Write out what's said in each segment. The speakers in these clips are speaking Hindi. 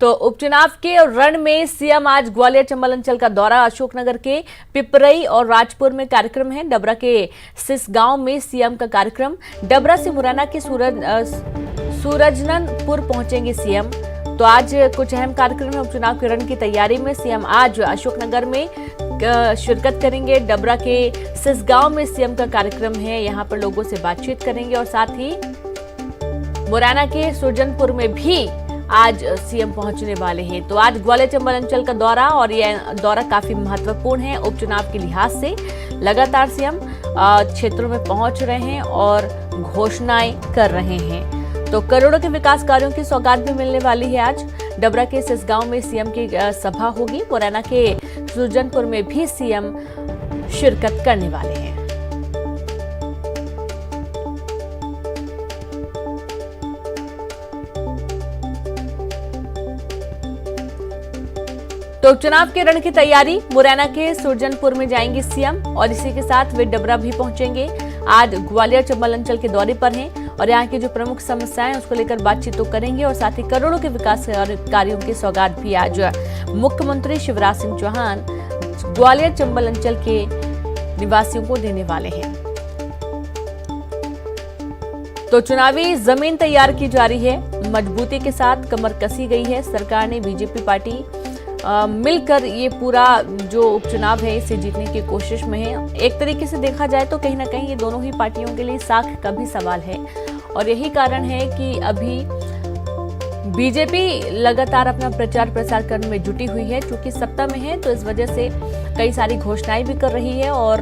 तो उपचुनाव के रण में सीएम आज ग्वालियर चंबल अंचल का दौरा। अशोकनगर के पिपरई और राजपुर में कार्यक्रम है। डबरा के सिसगांव में सीएम का कार्यक्रम। डबरा से मुरैना के सूरजननपुर पहुंचेंगे सीएम। तो आज कुछ अहम कार्यक्रम है। उपचुनाव के रण की तैयारी में सीएम आज अशोकनगर में शिरकत करेंगे। डबरा के सिसगांव में सीएम का कार्यक्रम है, यहां पर लोगों से बातचीत करेंगे और साथ ही मुरैना के सूरजनपुर में भी आज सीएम पहुंचने वाले हैं। तो आज ग्वालियर चंबल अंचल का दौरा, और यह दौरा काफी महत्वपूर्ण है उपचुनाव के लिहाज से। लगातार सीएम क्षेत्रों में पहुंच रहे हैं और घोषणाएं कर रहे हैं। तो करोड़ों के विकास कार्यों की सौगात भी मिलने वाली है। आज डबरा के सिसगांव में सीएम की सभा होगी। मुरैना के सूरजनपुर में भी सीएम शिरकत करने वाले हैं। तो उपचुनाव के रण की तैयारी, मुरैना के सूरजनपुर में जाएंगे सीएम और इसी के साथ वे डबरा भी पहुंचेंगे। आज ग्वालियर चंबल अंचल के दौरे पर हैं और यहाँ की जो प्रमुख समस्याएं उसको लेकर बातचीत तो करेंगे और साथ ही करोड़ों के विकास कार्यों की सौगात भी आज मुख्यमंत्री शिवराज सिंह चौहान ग्वालियर चंबल अंचल के निवासियों को देने वाले हैं। तो चुनावी जमीन तैयार की जा रही है, मजबूती के साथ कमर कसी गई है। सरकार ने बीजेपी पार्टी मिलकर ये पूरा जो उपचुनाव है इसे जीतने की कोशिश में है। एक तरीके से देखा जाए तो कहीं ना कहीं ये दोनों ही पार्टियों के लिए साख का भी सवाल है और यही कारण है कि अभी बीजेपी लगातार अपना प्रचार प्रसार करने में जुटी हुई है। चूंकि सत्ता में है तो इस वजह से कई सारी घोषणाएं भी कर रही है और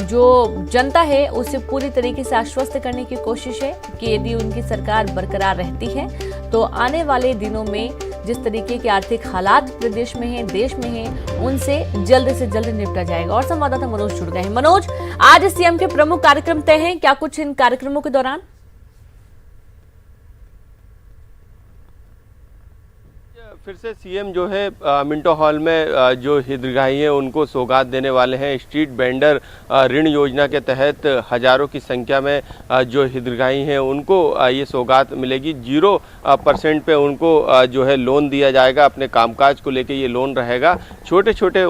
जो जनता है उसे पूरी तरीके से आश्वस्त करने की कोशिश है कि यदि उनकी सरकार बरकरार रहती है तो आने वाले दिनों में जिस तरीके के आर्थिक हालात प्रदेश में हैं, देश में हैं, उनसे जल्द से जल्द निपटा जाएगा। और संवाददाता मनोज जुड़ गए हैं। मनोज, आज सीएम के प्रमुख कार्यक्रम तय हैं, क्या कुछ इन कार्यक्रमों के दौरान? फिर से सीएम जो है मिंटो हॉल में जो हितग्राही हैं उनको सौगात देने वाले हैं। स्ट्रीट वेंडर ऋण योजना के तहत हजारों की संख्या में जो हितग्राही हैं उनको ये सौगात मिलेगी। 0% पे उनको जो है लोन दिया जाएगा। अपने कामकाज को लेके ये लोन रहेगा। छोटे छोटे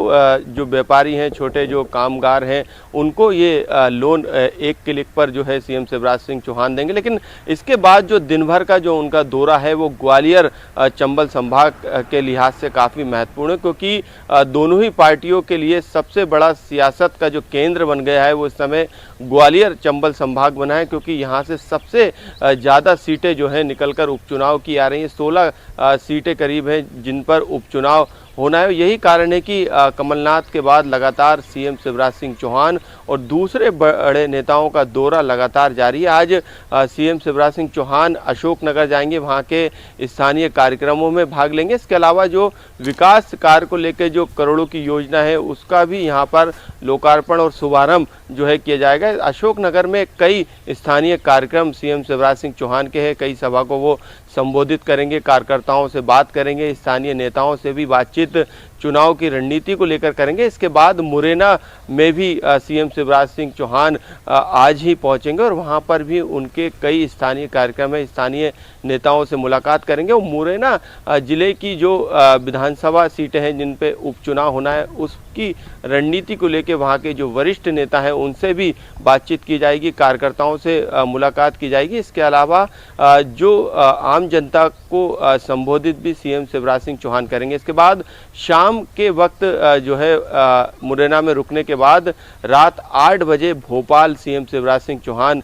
जो व्यापारी हैं, छोटे जो कामगार हैं, उनको ये लोन एक क्लिक पर जो है सीएम शिवराज सिंह चौहान देंगे। लेकिन इसके बाद जो दिन भर का जो उनका दौरा है वो ग्वालियर चंबल संभाग के लिहाज से काफ़ी महत्वपूर्ण है, क्योंकि दोनों ही पार्टियों के लिए सबसे बड़ा सियासत का जो केंद्र बन गया है वो इस समय ग्वालियर चंबल संभाग बना है, क्योंकि यहाँ से सबसे ज़्यादा सीटें जो है निकलकर उपचुनाव की आ रही हैं। 16 सीटें करीब हैं जिन पर उपचुनाव होना है। यही कारण है कि कमलनाथ के बाद लगातार सीएम शिवराज सिंह चौहान और दूसरे बड़े नेताओं का दौरा लगातार जारी है। आज सीएम शिवराज सिंह चौहान अशोकनगर जाएंगे, वहां के स्थानीय कार्यक्रमों में भाग लेंगे। इसके अलावा जो विकास कार्य को लेकर जो करोड़ों की योजना है उसका भी यहां पर लोकार्पण और शुभारंभ जो है किया जाएगा। अशोकनगर में कई स्थानीय कार्यक्रम सीएम शिवराज सिंह चौहान के हैं। कई सभा को वो संबोधित करेंगे, कार्यकर्ताओं से बात करेंगे, स्थानीय नेताओं से भी बातचीत चुनाव की रणनीति को लेकर करेंगे। इसके बाद मुरैना में भी सीएम शिवराज सिंह चौहान आज ही पहुंचेंगे और वहां पर भी उनके कई स्थानीय कार्यक्रम है। स्थानीय नेताओं से मुलाकात करेंगे और मुरैना जिले की जो विधानसभा सीटें हैं जिन पे उपचुनाव होना है उसकी रणनीति को लेकर वहां के जो वरिष्ठ नेता हैं उनसे भी बातचीत की जाएगी, कार्यकर्ताओं से मुलाकात की जाएगी। इसके अलावा जो आम जनता को संबोधित भी सीएम शिवराज सिंह चौहान करेंगे। इसके बाद शाम के वक्त जो है मुरैना में रुकने के बाद रात 8 बजे भोपाल सीएम शिवराज सिंह चौहान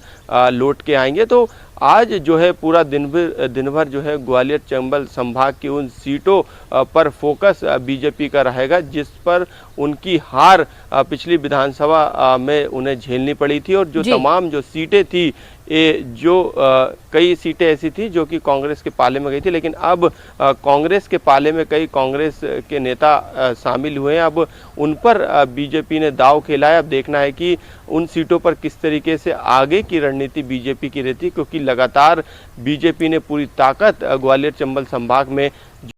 लौट के आएंगे। तो आज जो है पूरा दिन भर जो है ग्वालियर चंबल संभाग की उन सीटों पर फोकस बीजेपी का रहेगा जिस पर उनकी हार पिछली विधानसभा में उन्हें झेलनी पड़ी थी और जो तमाम जो सीटें थी कई सीटें ऐसी थी जो कि कांग्रेस के पाले में गई थी। लेकिन अब कांग्रेस के पाले में कई कांग्रेस के नेता शामिल हुए हैं। अब उन पर बीजेपी ने दांव खेला है। अब देखना है कि उन सीटों पर किस तरीके से आगे की रणनीति बीजेपी की रहती है, क्योंकि लगातार बीजेपी ने पूरी ताकत ग्वालियर चंबल संभाग में